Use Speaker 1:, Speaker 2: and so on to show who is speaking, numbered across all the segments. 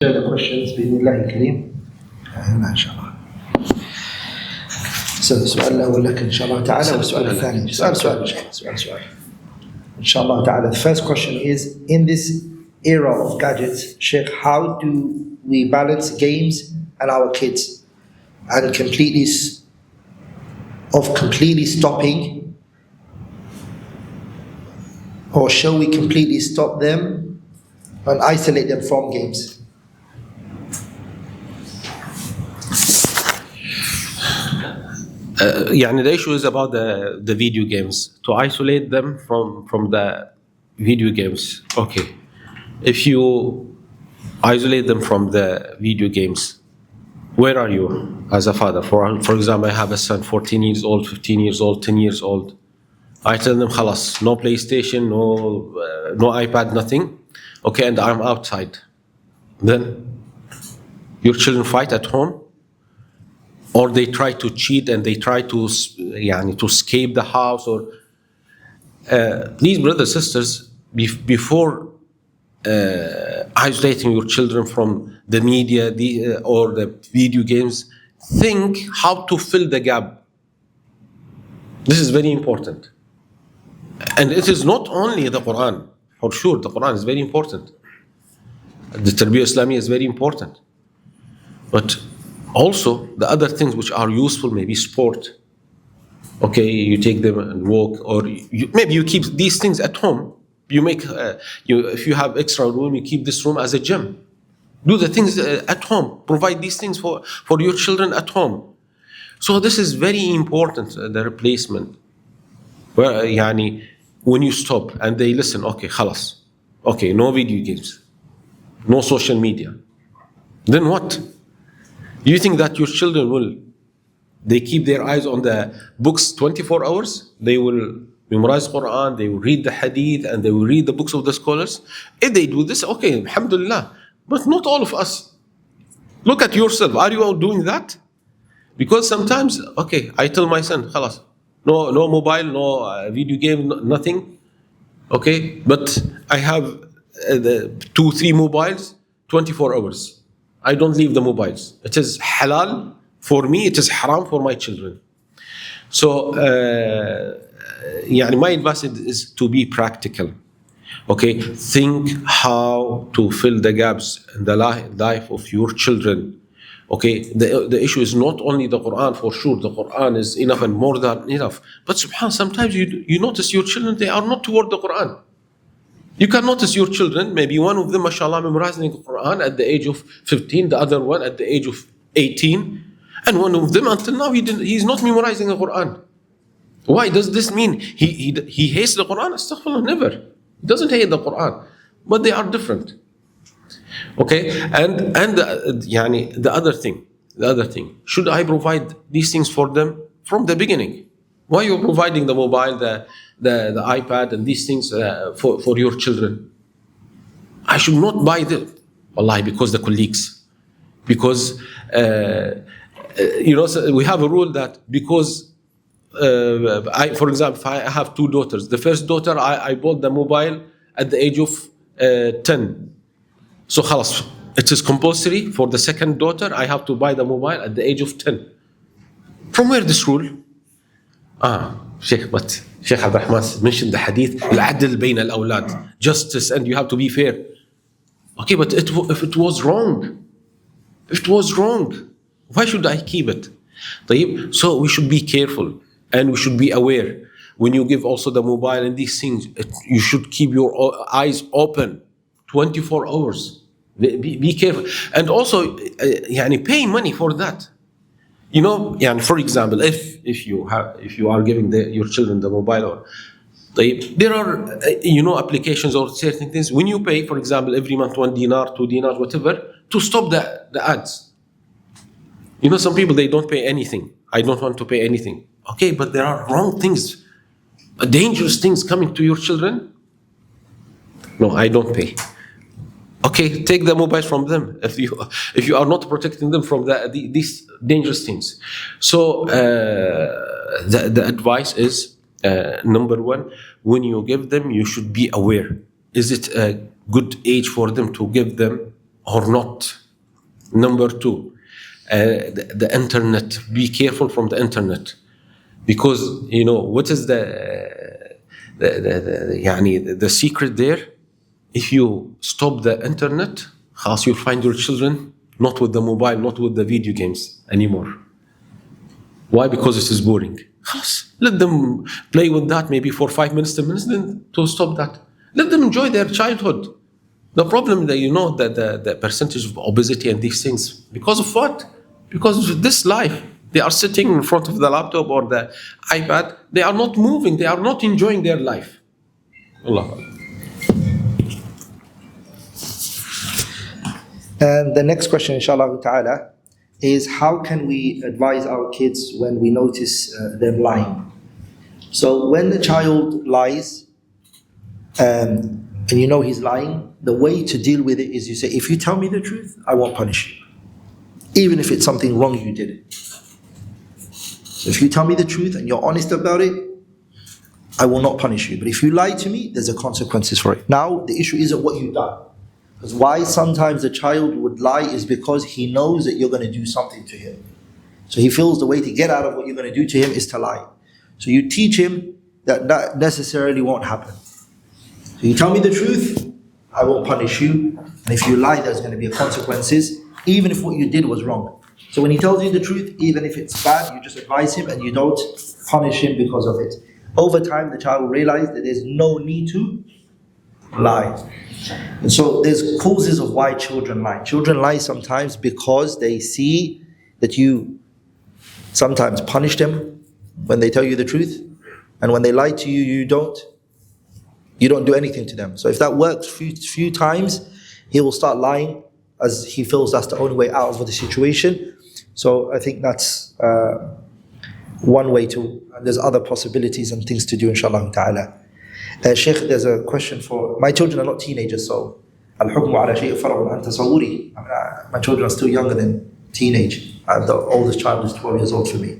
Speaker 1: The questions بإذن الله الكريم. إن شاء الله. السؤال الأول لك إن شاء الله تعالى والسؤال الثاني سؤال إن شاء الله تعالى. The first question is, in this era of gadgets, Sheikh, how do we balance games and our kids and completely stopping, or shall we completely stop them and isolate them from games?
Speaker 2: The issue is about the video games, to isolate them from the video games. Okay, if you isolate them from the video games, where are you as a father? For example, I have a son, 14 years old, 15 years old, 10 years old. I tell them, khalas, no PlayStation, no iPad, nothing. Okay, and I'm outside. Then your children fight at home, or they try to cheat and they try to escape the house, or these brothers, sisters, before isolating your children from the media or the video games, think how to fill the gap. This is very important. And it is not only the Quran. For sure, the Quran is very important. The Tarbiyah Islami is very important. But also the other things which are useful, maybe sport. Okay, you take them and walk, or maybe you keep these things at home. You make, if you have extra room, you keep this room as a gym. Do the things at home. Provide these things for your children at home. So this is very important, the replacement. Where, when you stop and they listen, okay, khalas. Okay, no video games, no social media. Then what? Do you think that your children they keep their eyes on the books 24 hours? They will memorize Quran, they will read the hadith, and they will read the books of the scholars? If they do this, okay, alhamdulillah. But not all of us. Look at yourself. Are you all doing that? Because sometimes, okay, I tell my son, khalas, no mobile, no video game, nothing. Okay, but I have 2-3 mobiles, 24 hours. I don't leave the mobiles. It is halal for me, it is haram for my children. So, my advice is to be practical. Okay, think how to fill the gaps in the life of your children. Okay, the issue is not only the Quran, for sure. The Quran is enough and more than enough. But subhanAllah, sometimes you notice your children, they are not toward the Quran. You can notice your children, maybe one of them, mashallah, memorizing the Quran at the age of 15, the other one at the age of 18, and one of them until now he's not memorizing the Quran. Why? Does this mean he hates the Quran? Astaghfirullah, never. He doesn't hate the Quran, but they are different. Okay, and the other thing, should I provide these things for them from the beginning? Why are you providing the mobile, the iPad and these things for your children? I should not buy them, wallahi, because the colleagues, because we have a rule that because for example, if I have 2 daughters, the first daughter I bought the mobile at the age of 10. So khalas, it is compulsory for the second daughter, I have to buy the mobile at the age of 10. From where this rule? Sheikh Abdulrahman mentioned the hadith, al-adl bayna al-awlad, justice, and you have to be fair. Okay, but if it was wrong, why should I keep it? So we should be careful and we should be aware. When you give also the mobile and these things, you should keep your eyes open 24 hours. Be careful. And also, pay money for that. For example, if you are giving your children the mobile, or there are applications or certain things when you pay, for example, every month 1 dinar, 2 dinars, whatever, to stop the ads. Some people, they don't pay anything. I don't want to pay anything. Okay, but there are wrong things, dangerous things coming to your children. No, I don't pay. Okay, take the mobiles from them if you are not protecting them from these dangerous things. So the advice is, number one, when you give them, you should be aware. Is it a good age for them to give them? or not. Number two, the internet. Be careful from the internet, because you know what is the secret there. If you stop the internet, خلاص you'll find your children not with the mobile, not with the video games anymore. Why? Because it is boring. خلاص, let them play with that maybe for 5 minutes, 10 minutes, then to stop that. Let them enjoy their childhood. The problem that you know that the percentage of obesity and these things, because of what? Because of this life. They are sitting in front of the laptop or the iPad. They are not moving. They are not enjoying their life. Allah.
Speaker 1: And the next question, inshallah ta'ala, is how can we advise our kids when we notice them lying? So when the child lies, and you know he's lying, the way to deal with it is you say, if you tell me the truth, I won't punish you. Even if it's something wrong you did. So if you tell me the truth and you're honest about it, I will not punish you. But if you lie to me, there's a consequences for it. Now, the issue isn't what you've done. Because why sometimes a child would lie is because he knows that you're going to do something to him. So he feels the way to get out of what you're going to do to him is to lie. So you teach him that that necessarily won't happen. So you tell me the truth, I won't punish you. And if you lie, there's going to be consequences, even if what you did was wrong. So when he tells you the truth, even if it's bad, you just advise him and you don't punish him because of it. Over time, the child will realize that there's no need to lie. And so there's causes of why children lie. Children lie sometimes because they see that you sometimes punish them when they tell you the truth. And when they lie to you, you don't do anything to them. So if that works few times, he will start lying as he feels that's the only way out of the situation. So I think that's one way to, and there's other possibilities and things to do, inshallah ta'ala. Sheikh, there's a question for, my children are not teenagers, so al-hukmu ala shay'in far'un an tasawwuri. My children are still younger than teenage. The oldest child is 12 years old for me.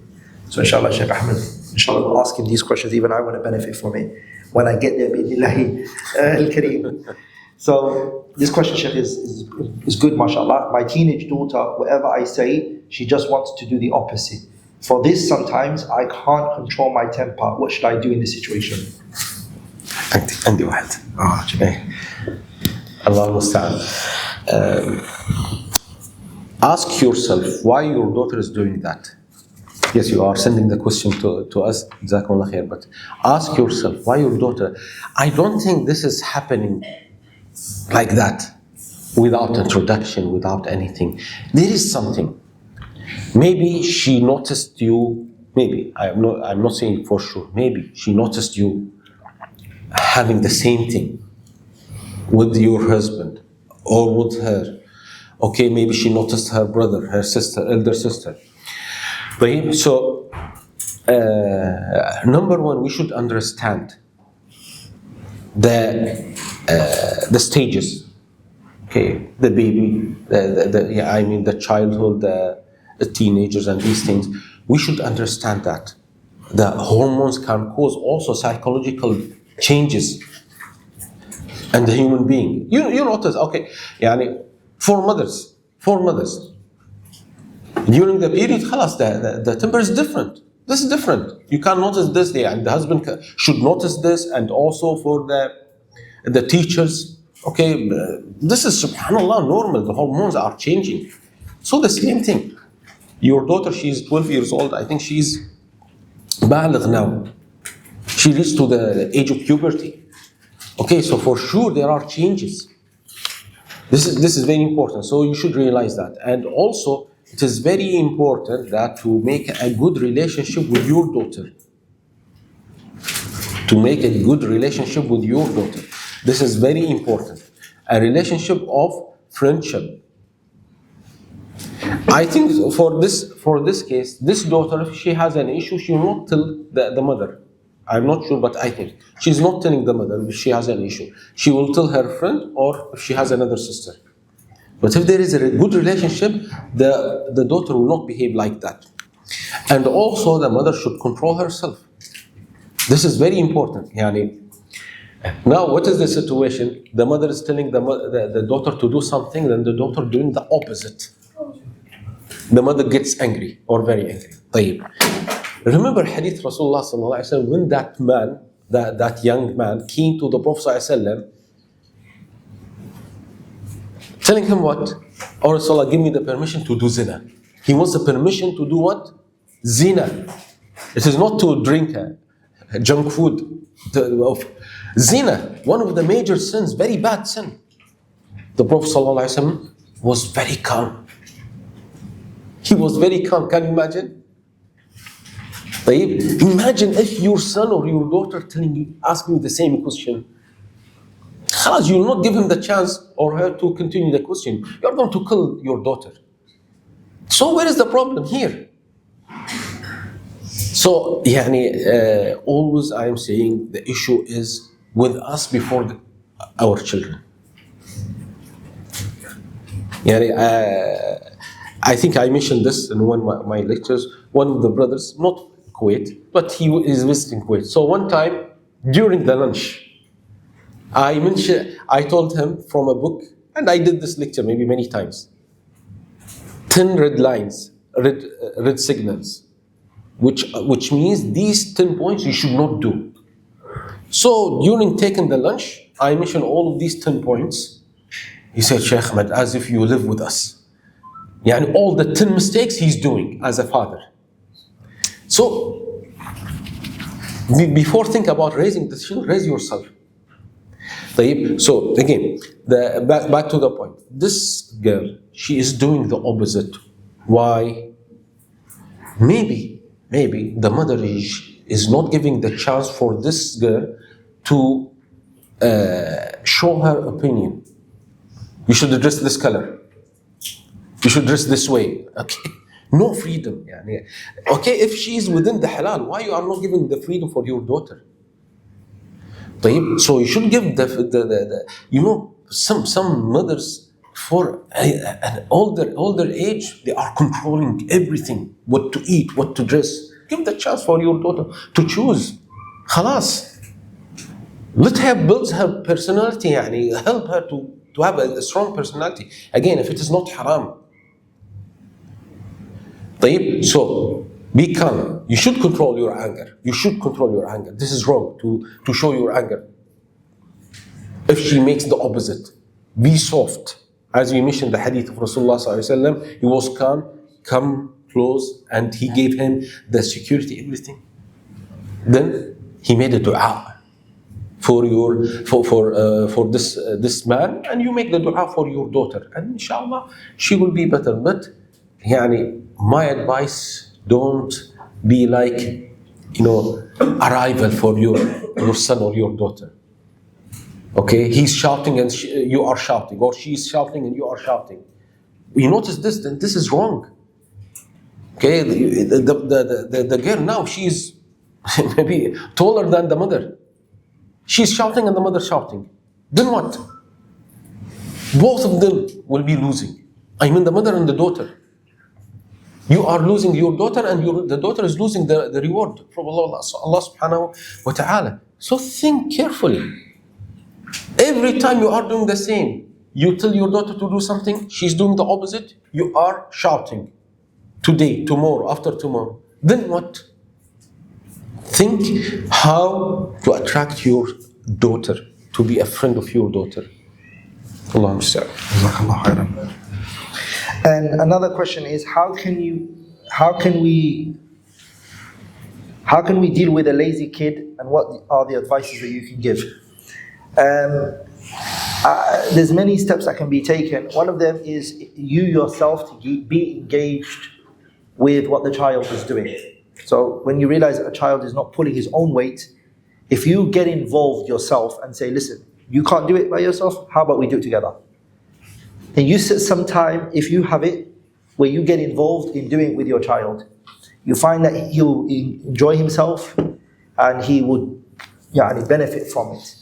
Speaker 1: So inshallah, Sheikh Ahmed, inshallah, we'll ask him these questions, even I want to benefit from it when I get there, bi'idhnillahi al-kareem. So this question, Sheikh, is good, mashallah. My teenage daughter, whatever I say, she just wants to do the opposite. For this, sometimes I can't control my temper. What should I do in this situation?
Speaker 2: عندي واحد. الله المستعان. Ask yourself why your daughter is doing that. Yes, you are sending the question to us, Jazakumullah khair, but ask yourself why your daughter. I don't think this is happening like that, without introduction, without anything. There is something. Maybe she noticed you. Maybe I'm not saying for sure. Maybe she noticed you having the same thing with your husband or with her. Okay, maybe she noticed her brother, her sister, elder sister. So, number one, we should understand the stages. Okay, the baby, the childhood, the teenagers, and these things. We should understand that the hormones can cause also psychological changes in the human being. You notice, okay, for mothers, during the period, the temper is different. This is different. You can notice this, and the husband should notice this, and also for the teachers. Okay, this is subhanallah normal. The hormones are changing. So the same thing. Your daughter, she's 12 years old. I think she's baligh now. She reached to the age of puberty. Okay, so for sure there are changes. This is very important. So you should realize that. And also, it is very important that to make a good relationship with your daughter. To make a good relationship with your daughter. This is very important. A relationship of friendship. I think for this case, this daughter, if she has an issue, she will not tell the mother. I'm not sure, but I think she's not telling the mother if she has an issue. She will tell her friend or if she has another sister. But if there is a good relationship, the daughter will not behave like that. And also the mother should control herself. This is very important. Now, what is the situation? The mother is telling the daughter to do something, then the daughter doing the opposite. The mother gets angry or very angry. طيب. Remember Hadith Rasulullah sallallahu alaihi wasallam, when that man, that young man came to the Prophet sallallahu alaihi wasallam, telling him what? Oh Rasulullah, give me the permission to do zina. He wants the permission to do what? Zina. It is not to drink junk food. Zina, one of the major sins, very bad sin. The Prophet sallallahu alaihi wasallam was very calm. He was very calm. Can you imagine? Imagine if your son or your daughter asking you the same question. You will not give him the chance or her to continue the question. You are going to kill your daughter. So where is the problem here? So, always I am saying the issue is with us before our children. I think I mentioned this in one of my lectures. One of the brothers, not Kuwait, but he is visiting Kuwait. So one time during the lunch, I told him from a book, and I did this lecture maybe many times. 10 red lines, red signals, which means these 10 points you should not do. So during taking the lunch, I mentioned all of these 10 points. He said, Sheikh Ahmed, as if you live with us. All the 10 mistakes he's doing as a father. So, before think about raising the children, raise yourself. So again, back to the point. This girl, she is doing the opposite. Why? Maybe the mother is not giving the chance for this girl to show her opinion. You should dress this color. You should dress this way. Okay. No freedom. Okay, if she is within the halal, why you are not giving the freedom for your daughter? So you should give some mothers for an older age, they are controlling everything, what to eat, what to dress. Give the chance for your daughter to choose. Khalas. Let her build her personality, help her to have a strong personality. Again, if it is not haram. So be calm. You should control your anger. This is wrong to show your anger. If she makes the opposite, be soft. As we mentioned the hadith of Rasulullah sallallahu alaihi wasallam, he was calm, come close, and he gave him the security, everything. Then he made a dua for this man, and you make the dua for your daughter, and inshallah she will be better. But my advice, don't be like a rival for your son or your daughter. Okay, he's shouting and you are shouting, or she's shouting and you are shouting. You notice this, then this is wrong. Okay, the girl now, she's maybe taller than the mother. She's shouting and the mother shouting. Then what? Both of them will be losing. The mother and the daughter. You are losing your daughter, and the daughter is losing the reward from Allah subhanahu wa ta'ala. So think carefully. Every time you are doing the same, you tell your daughter to do something, she's doing the opposite, you are shouting. Today, tomorrow, after tomorrow. Then what? Think how to attract your daughter, to be a friend of your daughter. Allahu musta'an.
Speaker 1: And another question is, how can we deal with a lazy kid, and what are the advices that you can give? There's many steps that can be taken. One of them is you yourself to be engaged with what the child is doing. So when you realize that a child is not pulling his own weight, if you get involved yourself and say, listen, you can't do it by yourself, how about we do it together? And you sit some time, if you have it, where you get involved in doing it with your child, you find that he'll enjoy himself and he would benefit from it.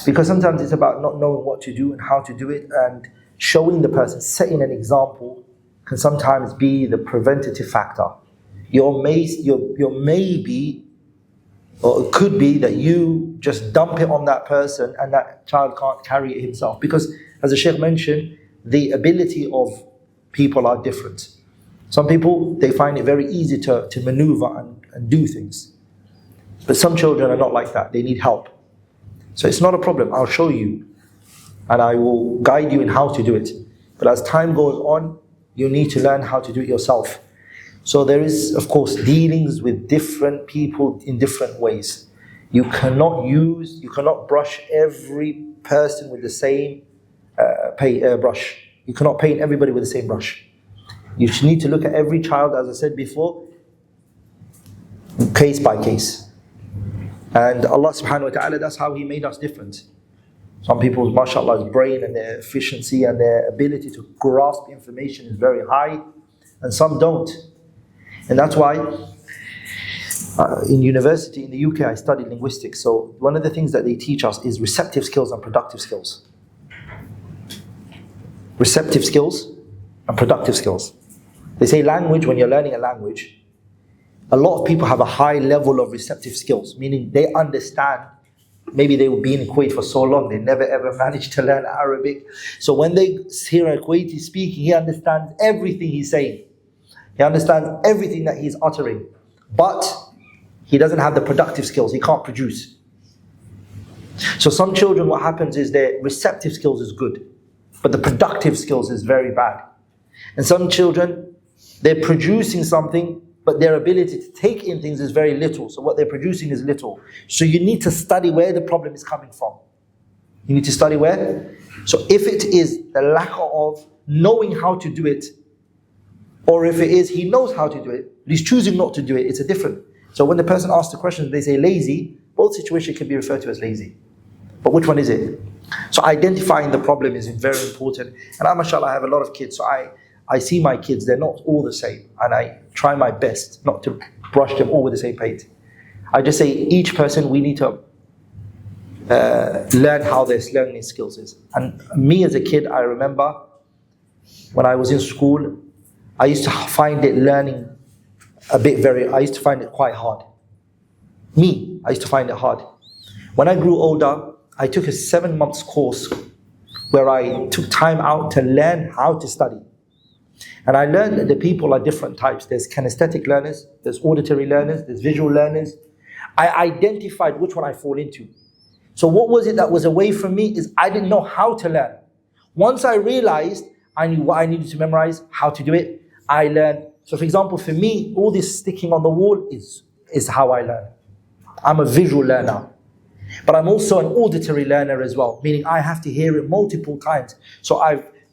Speaker 1: Because sometimes it's about not knowing what to do and how to do it, and showing the person, setting an example can sometimes be the preventative factor. You're maybe Or it could be that you just dump it on that person and that child can't carry it himself. Because, as the Shaykh mentioned, the ability of people are different. Some people, they find it very easy to maneuver and do things. But some children are not like that. They need help. So it's not a problem. I'll show you. And I will guide you in how to do it. But as time goes on, you need to learn how to do it yourself. So there is, of course, dealings with different people in different ways. You cannot brush every person with the same brush. You cannot paint everybody with the same brush. You need to look at every child, as I said before, case by case. And Allah subhanahu wa ta'ala, that's how He made us different. Some people's, mashallah, brain and their efficiency and their ability to grasp information is very high, and some don't. And that's why in university in the UK I studied linguistics. So one of the things that they teach us is receptive skills and productive skills. Receptive skills and productive skills. They say language, when you're learning a language, a lot of people have a high level of receptive skills, meaning they understand. Maybe they will be in Kuwait for so long, they never ever managed to learn Arabic. So when they hear a Kuwaiti speaking, he understands everything he's saying. He understands everything that he's uttering. But he doesn't have the productive skills, he can't produce. So some children, what happens is their receptive skills is good, but the productive skills is very bad. And some children, they're producing something, but their ability to take in things is very little. So what they're producing is little. So you need to study where the problem is coming from. You need to study where. So if it is the lack of knowing how to do it, or if it is he knows how to do it, but he's choosing not to do it, it's a different. So when the person asks the question, they say lazy, both situations can be referred to as lazy. But which one is it? So identifying the problem is very important. And I, mashallah, I have a lot of kids, so I see my kids, they're not all the same. And I try my best not to brush them all with the same paint. I just say each person, we need to learn how their learning skills is. And me as a kid, I remember when I was in school, I used to find it learning I used to find it quite hard. I used to find it hard. When I grew older, I took a 7 months course where I took time out to learn how to study. And I learned that the people are different types. There's kinesthetic learners, there's auditory learners, there's visual learners. I identified which one I fall into. So what was it that was away from me is I didn't know how to learn. Once I realized I knew what I needed to memorize, how to do it, I learned. So for example, for me, all this sticking on the wall is how I learn. I'm a visual learner. But I'm also an auditory learner as well, meaning I have to hear it multiple times. So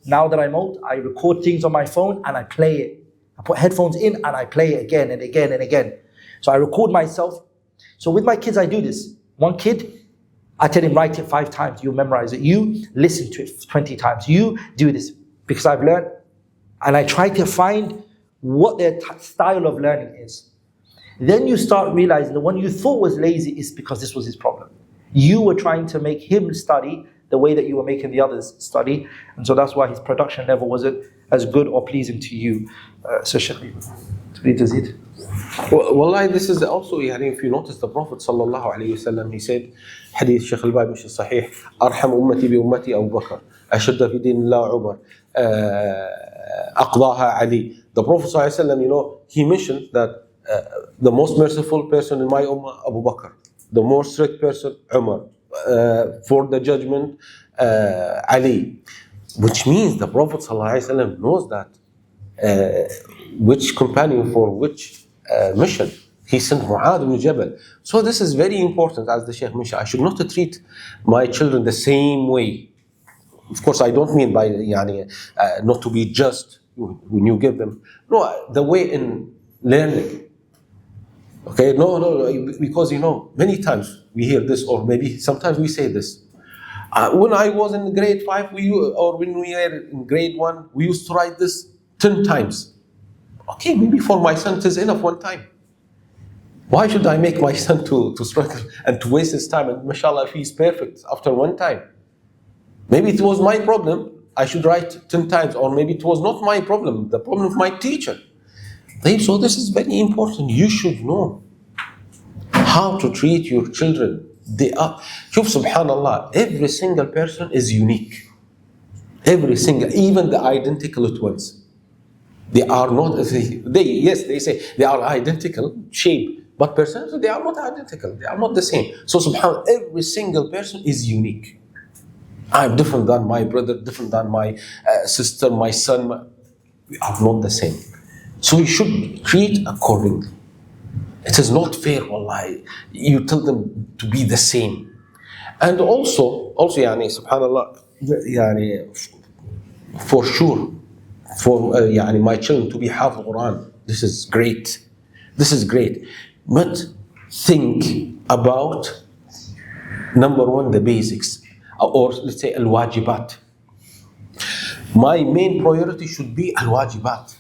Speaker 1: now that I'm old, I record things on my phone and I play it. I put headphones in and I play it again and again and again. So I record myself. So with my kids, I do this. One kid, I tell him, write it 5 times, you memorize it. You listen to it 20 times. You do this because I've learned. And I try to find what their style of learning is. Then you start realizing the one you thought was lazy is because this was his problem. You were trying to make him study the way that you were making the others study. And so that's why his production level wasn't as good or pleasing to you. So Shaykh, تريد تزيد؟
Speaker 2: Wallahi, this is also, if you notice the Prophet sallallahu alayhi wasallam, he said, hadith Shaykh al-Albani مش صحيح, أرحم أمتي بأمتي أبو بكر, أشد في دين الله عمر, أقضاها علي. The Prophet sallallahu alayhi wasallam, he mentioned that the most merciful person in my ummah, Abu Bakr. The more strict person, Umar. For the judgment, Ali. Which means the Prophet ﷺ knows that which companion for which mission. He sent Mu'adh ibn Jabal. So this is very important, as the Shaykh mentioned. I should not treat my children the same way. Of course, I don't mean by not to be just when you give them. No, the way in learning. Okay, no, because many times we hear this, or maybe sometimes we say this. When I was in grade 5, or when we were in grade 1, we used to write this 10 times. Okay, maybe for my son it is enough one time. Why should I make my son to struggle and to waste his time? And mashallah, if he's perfect after one time. Maybe it was my problem, I should write 10 times, or maybe it was not my problem, the problem of my teacher. So this is very important. You should know how to treat your children. They are, subhanallah, every single person is unique. Every single, even the identical twins. They are not, they say they are identical shape, but personally they are not identical. They are not the same. So subhanallah, every single person is unique. I'm different than my brother, different than my sister, my son. We are not the same. So we should treat accordingly. It is not fair, wallahi. You tell them to be the same. And also, yani, subhanallah, yani, for sure, for yani, my children to be half Quran, this is great. This is great. But think about, number one, the basics, or let's say al-wajibat. My main priority should be al-wajibat.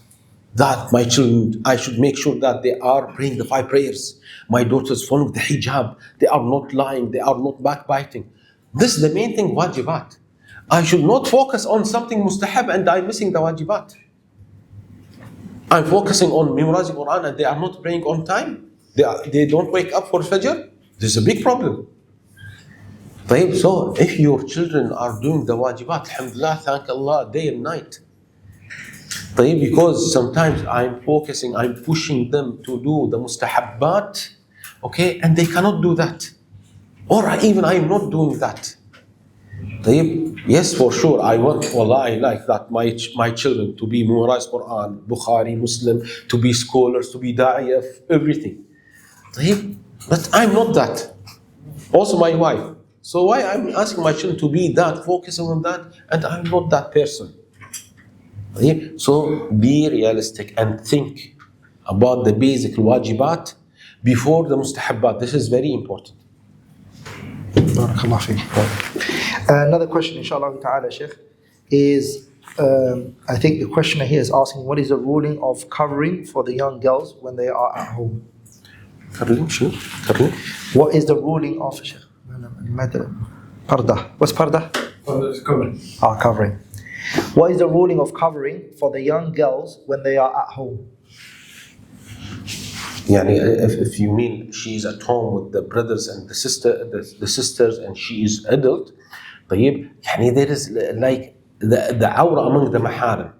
Speaker 2: That my children, I should make sure that they are praying the 5 prayers. My daughters following the hijab. They are not lying. They are not backbiting. This is the main thing, wajibat. I should not focus on something mustahab and I'm missing the wajibat. I'm focusing on memorizing Quran and they are not praying on time. They don't wake up for Fajr. There's a big problem. So if your children are doing the wajibat, alhamdulillah, thank Allah, day and night. Because sometimes I'm pushing them to do the mustahabbat, okay, and they cannot do that. Or even I'm not doing that. Yes, for sure, I like that my children to be memorize Quran, Bukhari, Muslim, to be scholars, to be da'iyah, everything. But I'm not that. Also my wife. So why I'm asking my children to be that, focusing on that, and I'm not that person. So be realistic and think about the basic wajibat before the mustahabbat. This is very important.
Speaker 1: Another question, inshallah ta'ala, Sheikh, is I think the questioner here is asking, what is the ruling of covering for the young girls when they are at home? What is the ruling of Sheikh? Parda. What's parda?
Speaker 3: Covering.
Speaker 1: Covering. What is the ruling of covering for the young girls when they are at home?
Speaker 2: Yani, if you mean she is at home with the brothers and the sisters, and she is adult, yani there is like the awra among the maharim.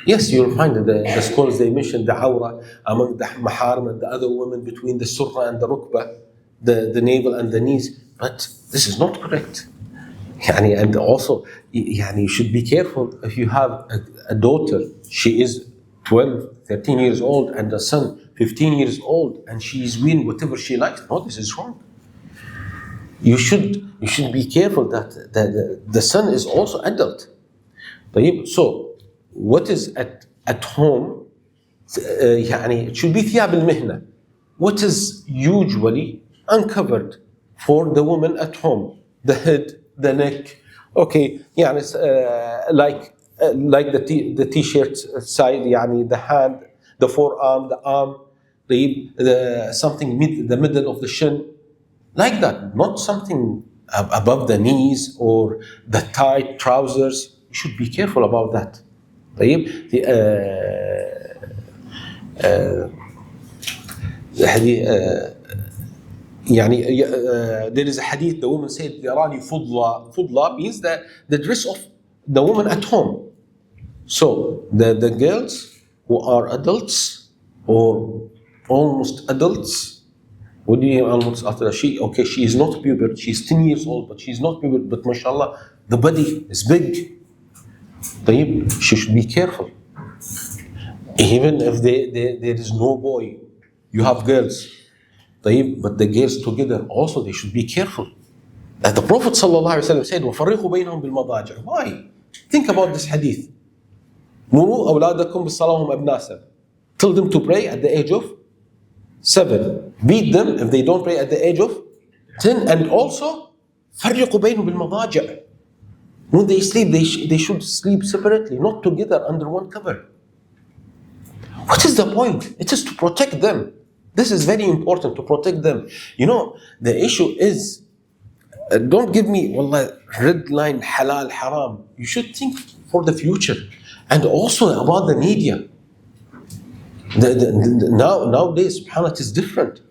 Speaker 2: Yes, you'll find the scholars, they mentioned the awra among the maharim and the other women between the surra and the rukbah, the navel and the knees, but this is not correct. Yani, and also, yani, you should be careful if you have a daughter, she is 12, 13 years old, and a son, 15 years old, and she is wearing whatever she likes. No, this is wrong. You should be careful that the son is also adult. So, what is at home, يعني, it should be ثياب المهنة. What is usually uncovered for the woman at home? The head, the neck, okay, يعني, like the t-shirt side, يعني, the hand, the forearm, the arm, the something the middle of the shin, like that, not something above the knees or the tight trousers. You should be careful about that. There is a hadith, the woman said, "Yarani fudla." Fudla means the dress of the woman at home. So the girls who are adults or almost adults, what do you mean almost adults? She is not puberty, she's 10 years old, but she's not puberty, but mashallah, the body is big. She should be careful. Even if there is no boy, you have girls. But the girls together also, they should be careful. The Prophet ﷺ said, وَفَرِّقُوا بَيْنَهُمْ بِالْمَضَاجِعِ. Why? Think about this hadith. مُرُوا أَوْلَادَكُمْ بِالصَّلَاةِ وَهُمْ أَبْنَاءً. Tell them to pray at the age of 7. Beat them if they don't pray at the age of 10. And also, فَرِّقُوا بَيْنَهُمْ بِالْمَضَاجِعِ. When they sleep, they should sleep separately, not together under one cover. What is the point? It is to protect them. This is very important, to protect them. You know, the issue is, don't give me red line, halal, haram. You should think for the future. And also about the media. Nowadays, subhanAllah, it is different.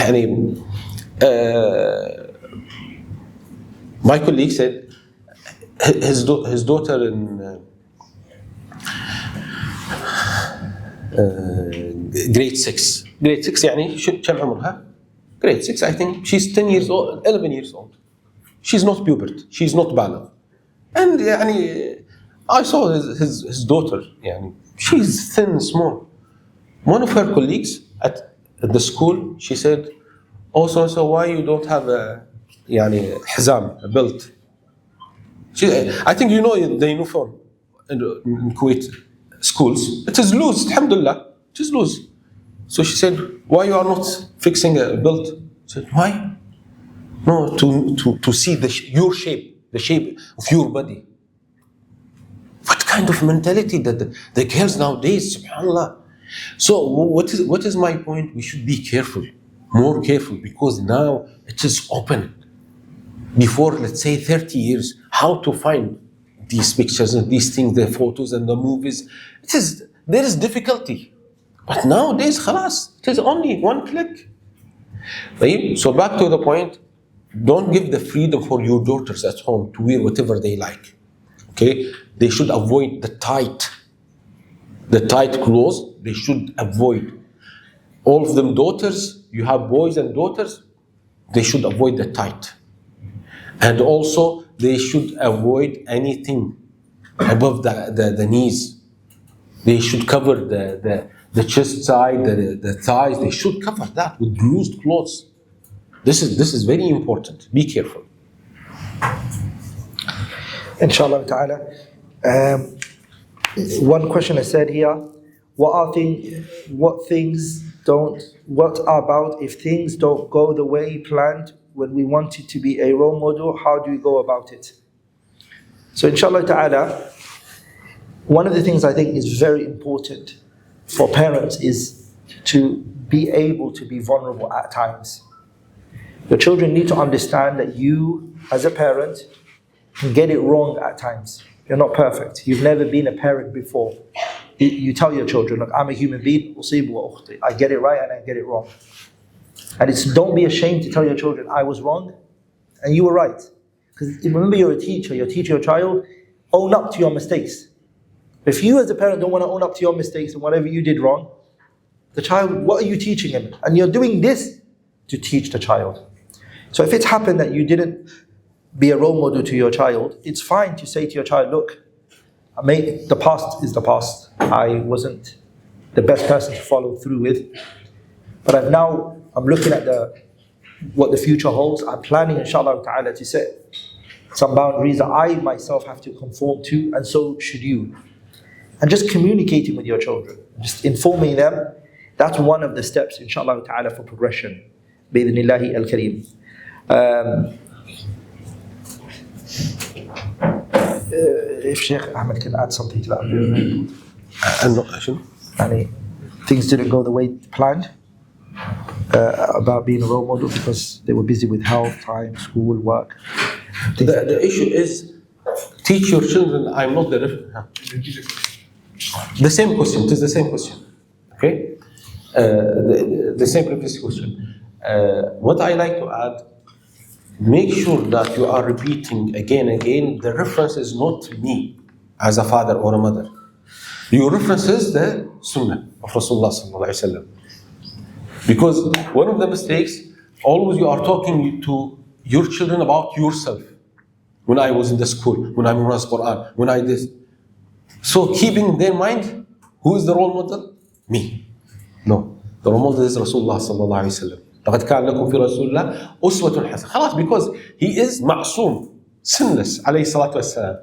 Speaker 2: يعني, my colleague said his daughter in grade 6. Grade 6 يعني كم عمرها؟ Grade 6 I think she's 10 years old, 11 years old. She's not pubert, she's not بالغ. And يعني I saw his daughter يعني she's thin, small. One of her colleagues at the school, she said, "Oh, so why you don't have a يعني حزام, a belt?" I think you know the uniform in Kuwait schools. It is loose, alhamdulillah. It is loose. So she said, "Why you are not fixing a belt?" I said, "Why? No, to see your shape, the shape of your body." What kind of mentality that the girls nowadays, subhanallah. So what is my point? We should be careful, more careful, because now it is open. Before, let's say 30 years, how to find these pictures and these things, the photos and the movies, there is difficulty. But nowadays, khalas, it is only one click. Right? So back to the point, don't give the freedom for your daughters at home to wear whatever they like. Okay? They should avoid the tight clothes. They should avoid. All of them daughters, you have boys and daughters, they should avoid the tight. And also, they should avoid anything above the knees. They should cover the chest side, the thighs. They should cover that with loose clothes. This is very important. Be careful.
Speaker 1: Inshallah ta'ala. One question I said here, what are about if things don't go the way planned when we wanted to be a role model, how do we go about it? So inshallah ta'ala, one of the things I think is very important for parents is to be able to be vulnerable at times. Your children need to understand that you, as a parent, can get it wrong at times. You're not perfect. You've never been a parent before. You tell your children, look, I'm a human being, I get it right and I get it wrong. And don't be ashamed to tell your children, I was wrong and you were right. Because remember, you're a teacher, you teach your child, own up to your mistakes. If you as a parent don't want to own up to your mistakes and whatever you did wrong, the child, what are you teaching him? And you're doing this to teach the child. So if it's happened that you didn't be a role model to your child, it's fine to say to your child, look, the past is the past. I wasn't the best person to follow through with. But I'm looking at what the future holds. I'm planning, inshallah ta'ala, to set some boundaries that I myself have to conform to, and so should you. And just communicating with your children, just informing them, that's one of the steps, inshallah ta'ala, for progression. Bi-idhnillahi al-kareem. If Sheikh Ahmed can add something to that. Things didn't go the way planned about being a role model because they were busy with health, time, school, work.
Speaker 2: The issue is teach your children. I'm not the same question. It is the same question. Okay, the same previous question. What I like to add. Make sure that you are repeating again and again. The reference is not me as a father or a mother. Your reference is the Sunnah of Rasulullah sallallahu alaihi wasallam. Because one of the mistakes, always you are talking to your children about yourself. When I was in the school, when I memorized Quran, when I did. So keeping in their mind, who is the role model? Me. No, the role model is Rasulullah sallallahu alaihi wasallam. لقد كان لكم في رسول الله أسوة حسنة. خلاص, because he is معصوم, sinless, عليه الصلاة والسلام.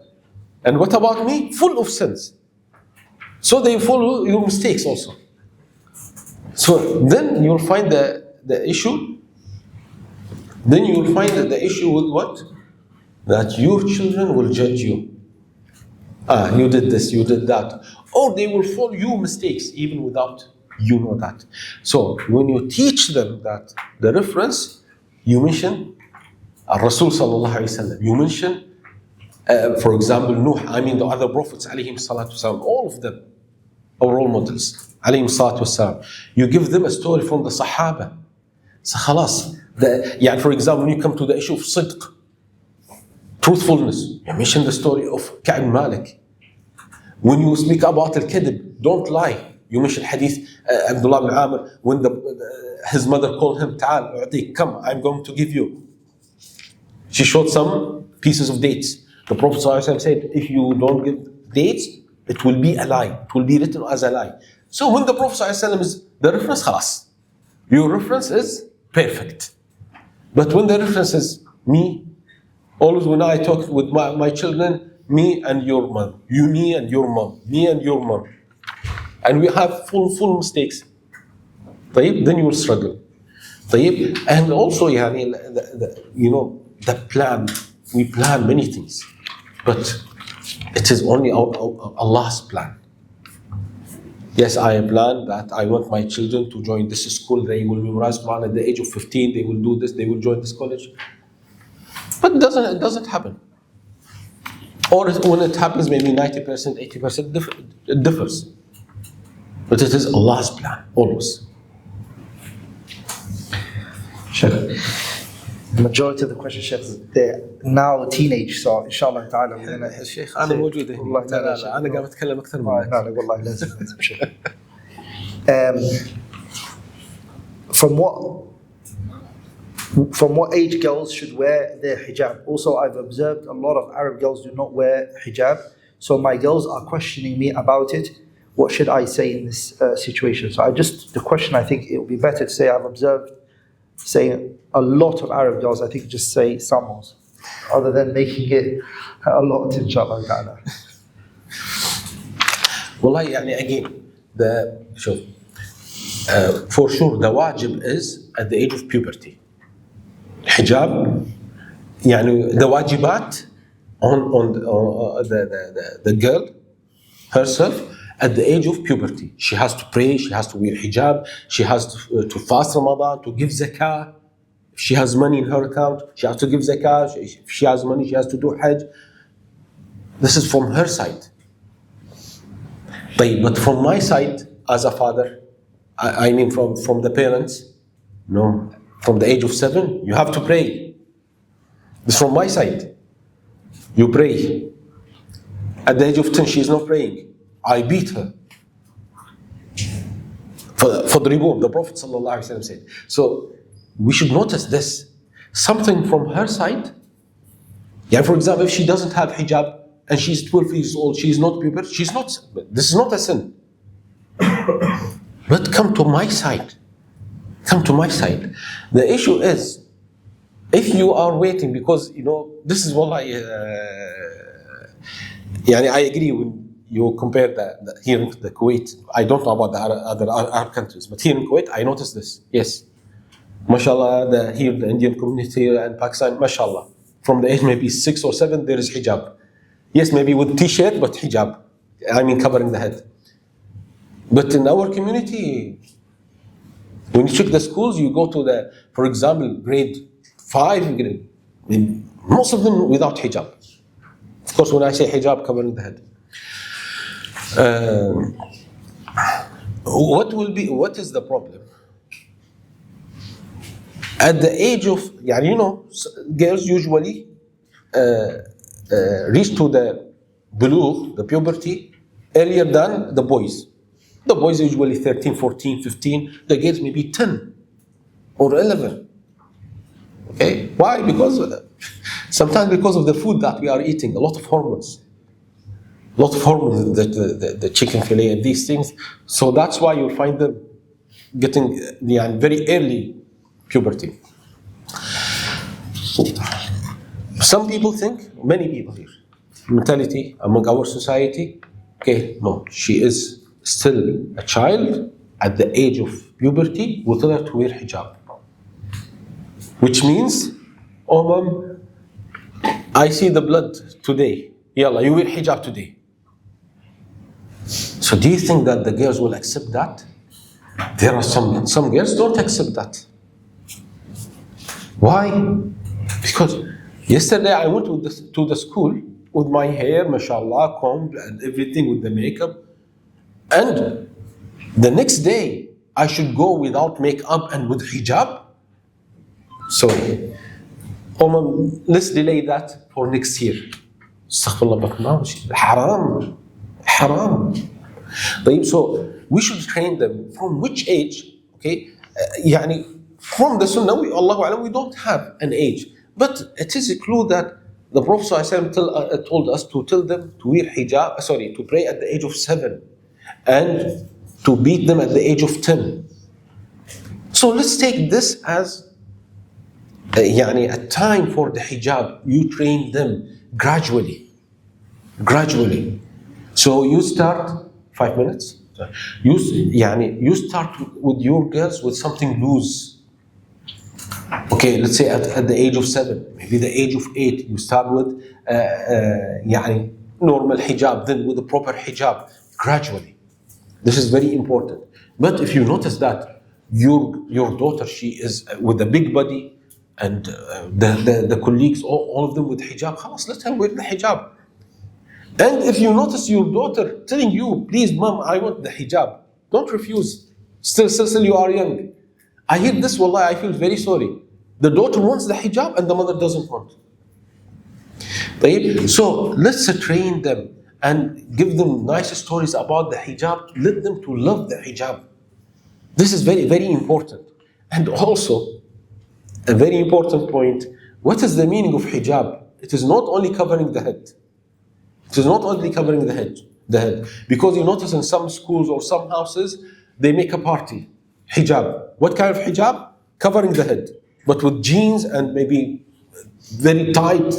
Speaker 2: And what about me? Full of sins. So they follow your mistakes also. So then you'll find the issue. Then you'll find the issue with what? That your children will judge you. You did this, you did that. Or they will follow your mistakes even without you know that. So when you teach them that the reference, you mention Rasul sallallahu alaihi wasallam. You mention, for example, Nuh. The other prophets alayhim salatu wasalam. All of them are role models alayhim salatu wasalam. You give them a story from the Sahaba. So خلاص. يعني for example, when you come to the issue of صدق, truthfulness, you mention the story of Ka'b Malik. When you speak about al-kadhib, don't lie. You mention hadith Abdullah ibn Amr when his mother called him, تعال أعطيك, come, I'm going to give you. She showed some pieces of dates. The Prophet ﷺ said, if you don't give dates, it will be a lie. It will be written as a lie. So when the Prophet ﷺ is the reference, خلاص. Your reference is perfect. But when the reference is me, always when I talk with my children, me and your mom, me and your mom, me and your mom, and we have full mistakes, طيب, then you will struggle. طيب, and also يعني, the plan, we plan many things, but it is only Allah's plan. Yes, I plan that I want my children to join this school. They will memorize Quran at the age of 15. They will do this. They will join this college. But it doesn't happen. Or when it happens, maybe 90%, 80% it differs. But it is Allah's plan, always.
Speaker 1: Sheikh, the majority of the questions, Sheikh, they're now teenage, so inshallah ta'ala we're gonna...
Speaker 2: الشيخ أنا موجود هنا.
Speaker 1: والله لا لا
Speaker 2: أنا قاعد أتكلم أكثر منك.
Speaker 1: لا والله لازم شيخ. From what age girls should wear their hijab? Also, I've observed a lot of Arab girls do not wear hijab, so my girls are questioning me about it. What should I say in this situation? So the question, I think it would be better to say I've observed saying a lot of Arab girls, I think just say some, other than making it a lot, inshallah ta'ala.
Speaker 2: والله يعني again, شوف, for sure the wajib is at the age of puberty. Hijab, يعني the wajibat on the girl herself at the age of puberty. She has to pray, she has to wear hijab, she has to fast Ramadan, to give zakah. If she has money in her account, she has to give zakah. If she has money, she has to do hajj. This is from her side. But from my side, as a father, I mean from the parents, no. From the age of 7, you have to pray. This is from my side. You pray. At the age of 10, she is not praying. I beat her. For the ribun, the Prophet ﷺ said. So we should notice this. Something from her side. Yeah, for example, if she doesn't have hijab and she's 12 years old, she is not puber, she's not. This is not a sin. But come to my side. Come to my side. The issue is, if you are waiting, because this is what I agree when you compare here in the Kuwait. I don't know about the other Arab countries, but here in Kuwait, I noticed this. Yes, mashallah, here the Indian community and Pakistan, mashallah, from the age maybe 6 or 7, there is hijab. Yes, maybe with t-shirt, but hijab. I mean, covering the head. But in our community, when you check the schools, you go to for example, grade 5, most of them without hijab. Of course, when I say hijab, covering the head. What is the problem? At the age of, girls usually reach to the bulugh, the puberty, earlier than the boys. The boys are usually 13, 14, 15. The girls maybe 10 or 11. Okay? Why? Sometimes because of the food that we are eating, a lot of hormones. The chicken fillet and these things. So that's why you find them getting very early puberty. Some people think, many people here, mentality among our society, okay, no, she is still a child at the age of puberty, we tell her to wear hijab. Which means, oh mom, I see the blood today. Yalla, you wear hijab today. So do you think that the girls will accept that? There are some girls don't accept that. Why? Because yesterday I went to the school with my hair, mashallah, combed and everything with the makeup. And the next day I should go without makeup and with hijab? Sorry. Let's delay that for next year. Astaghfirullah, but now haram. Haram. So we should train them from which age? Okay, يعني from the Sunnah, Allahu Alam, we don't have an age, but it is a clue that the Prophet ﷺ told us to tell them to wear hijab, to pray at the age of 7, and to beat them at the age of 10. So let's take this as a time for the hijab. You train them gradually. So you start 5 minutes. You start with your girls with something loose. Okay, let's say at the age of 7, maybe the age of 8, you start with normal hijab, then with the proper hijab, gradually. This is very important. But if you notice that your daughter, she is with a big body, and the colleagues, all of them with hijab, خلاص, let her wear the hijab. And if you notice your daughter telling you, please mom, I want the hijab, don't refuse. Still you are young. I hear this, wallah, I feel very sorry. The daughter wants the hijab and the mother doesn't want. So let's train them and give them nice stories about the hijab. Let them to love the hijab. This is very, very important. And also, a very important point, what is the meaning of hijab? It is not only covering the head. It is not only covering the head. Because you notice in some schools or some houses, they make a party. Hijab. What kind of hijab? Covering the head. But with jeans and maybe very tight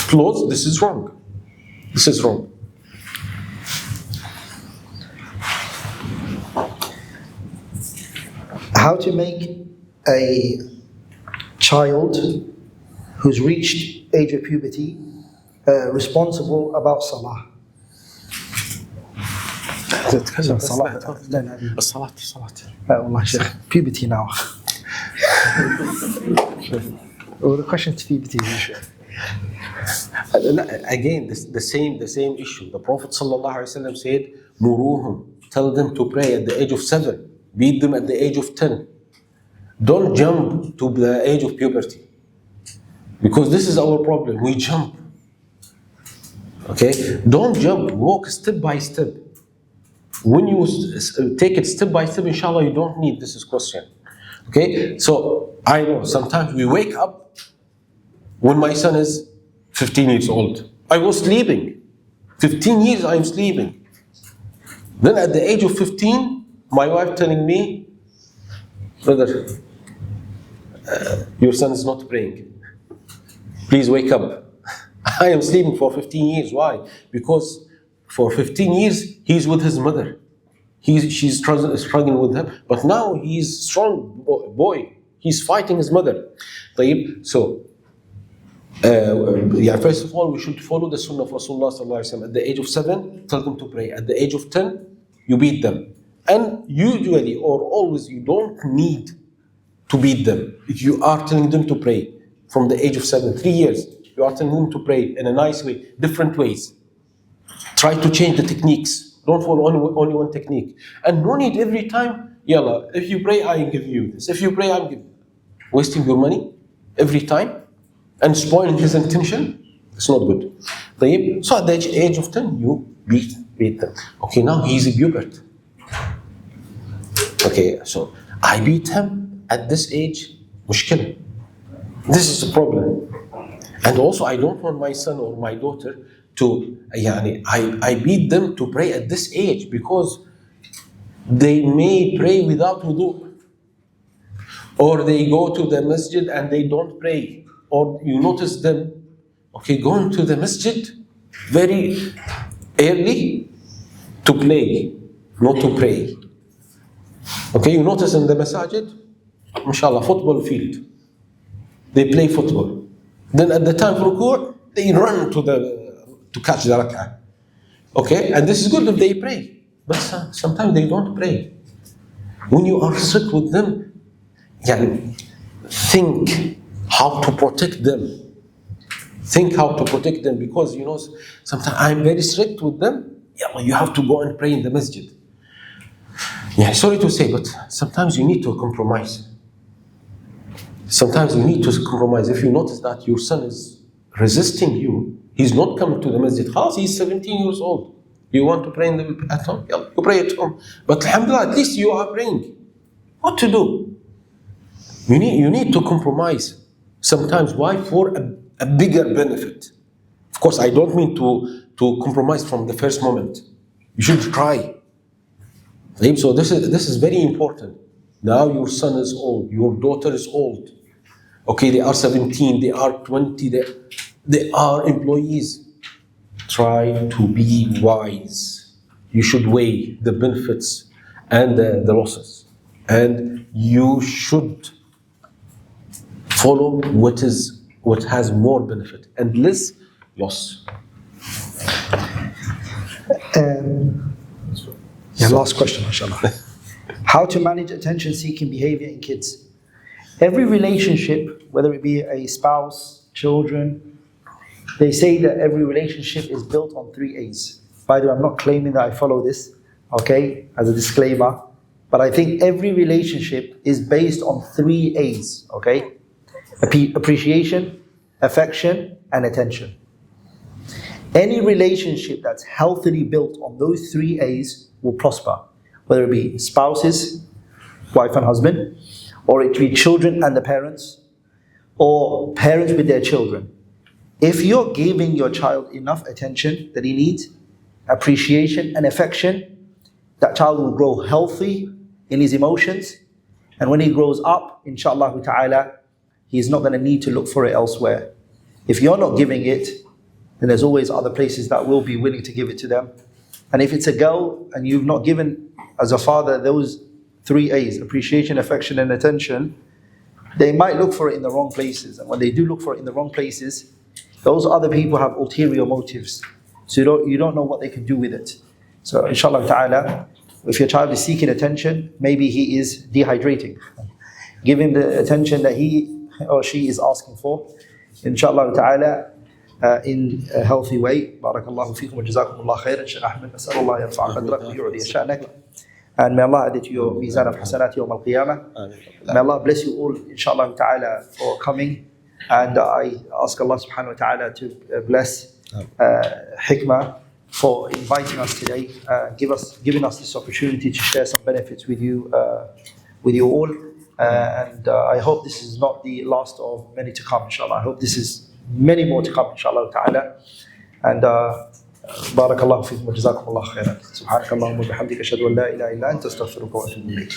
Speaker 2: clothes, this is wrong. This is wrong.
Speaker 1: How to make a child who's reached age of puberty responsible about salah. والله شيخ puberty now. Well, the question is puberty.
Speaker 2: Again, the same issue. The Prophet ﷺ said, "Muruhum, tell them to pray at the age of 7, beat them at the age of 10. Don't jump to the age of puberty, because this is our problem. We jump. Okay, don't jump. Walk step by step. When you take it step by step, inshallah, you don't need this question. Okay, so I know sometimes we wake up when my son is 15 years old. I was sleeping. 15 years I'm sleeping. Then at the age of 15, my wife telling me, brother, your son is not praying. Please wake up. I am sleeping for 15 years. Why? Because for 15 years, he's with his mother. She's struggling with him. But now he's strong boy. He's fighting his mother. So, first of all, we should follow the sunnah of Rasulullah sallallahu alaihi wasallam. At the age of 7, tell them to pray. At the age of 10, you beat them. And usually or always, you don't need to beat them. If you are telling them to pray from the age of 7, 3 years, you are telling them to pray in a nice way, different ways. Try to change the techniques. Don't follow only one technique. And no need every time, yalla, if you pray, I give you this. If you pray, I'm giving you. Wasting your money every time and spoiling his intention, it's not good. So at the age of 10, you beat them. Okay, now he's a pubert. Okay, so I beat him at this age, mushkil. This is the problem. And also, I don't want my son or my daughter to, I beat them to pray at this age, because they may pray without wudu, or they go to the masjid and they don't pray, or you notice them, going to the masjid very early to play, not to pray. Okay, you notice in the masajid, mashallah, football field, they play football. Then at the time of ruku', they run to catch the rak'ah. Okay, and this is good if they pray, but sometimes they don't pray. When you are strict with them, think how to protect them. Think how to protect them, because sometimes I'm very strict with them. You have to go and pray in the masjid. Sorry to say, but sometimes you need to compromise. Sometimes you need to compromise. If you notice that your son is resisting you, he's not coming to the masjid. He's 17 years old. You want to pray at home? Yeah, you pray at home. But alhamdulillah, at least you are praying. What to do? You need to compromise. Sometimes, why? For a bigger benefit. Of course, I don't mean to compromise from the first moment. You should try. So this is very important. Now your son is old, your daughter is old. Okay, they are 17, they are 20, they are employees. Try to be wise. You should weigh the benefits and the losses. And you should follow what has more benefit and less loss.
Speaker 1: Last question, inshallah. How to manage attention-seeking behavior in kids. Every relationship, whether it be a spouse, children, they say that every relationship is built on 3 A's. By the way, I'm not claiming that I follow this, okay, as a disclaimer, but I think every relationship is based on 3 A's, okay? Appreciation, affection, and attention. Any relationship that's healthily built on those 3 A's will prosper, whether it be spouses, wife and husband, or it be children and the parents, or parents with their children. If you're giving your child enough attention that he needs, appreciation and affection, that child will grow healthy in his emotions, and when he grows up, inshallah ta'ala, he's not going to need to look for it elsewhere. If you're not giving it, then there's always other places that will be willing to give it to them. And if it's a girl and you've not given, as a father, those 3 A's, appreciation, affection, and attention, they might look for it in the wrong places. And when they do look for it in the wrong places, those other people have ulterior motives. So you don't know what they can do with it. So inshallah ta'ala, if your child is seeking attention, maybe he is dehydrating. Give him the attention that he or she is asking for. Inshallah ta'ala, in a healthy way. Barakallahu feekum wa jazakumullah khairan. Shaykh Ahmed, nas'alullah yarfa'a qadrak wa yu'di sha'nak. And may Allah add it to your mizan of hasanat yawm al-qiyamah. May Allah bless you all, inshallah ta'ala, for coming. And I ask Allah subhanahu wa ta'ala to bless Hikmah for inviting us today, giving us this opportunity to share some benefits with you all. And I hope this is not the last of many to come, inshallah. I hope this is many more to come, inshallah ta'ala. And barakallahu feekum wa jazakumullah khairan. Subhanakallahumma wa bihamdika ashhadu an la ilaha illa anta astaghfiruka wa atubu ilayk.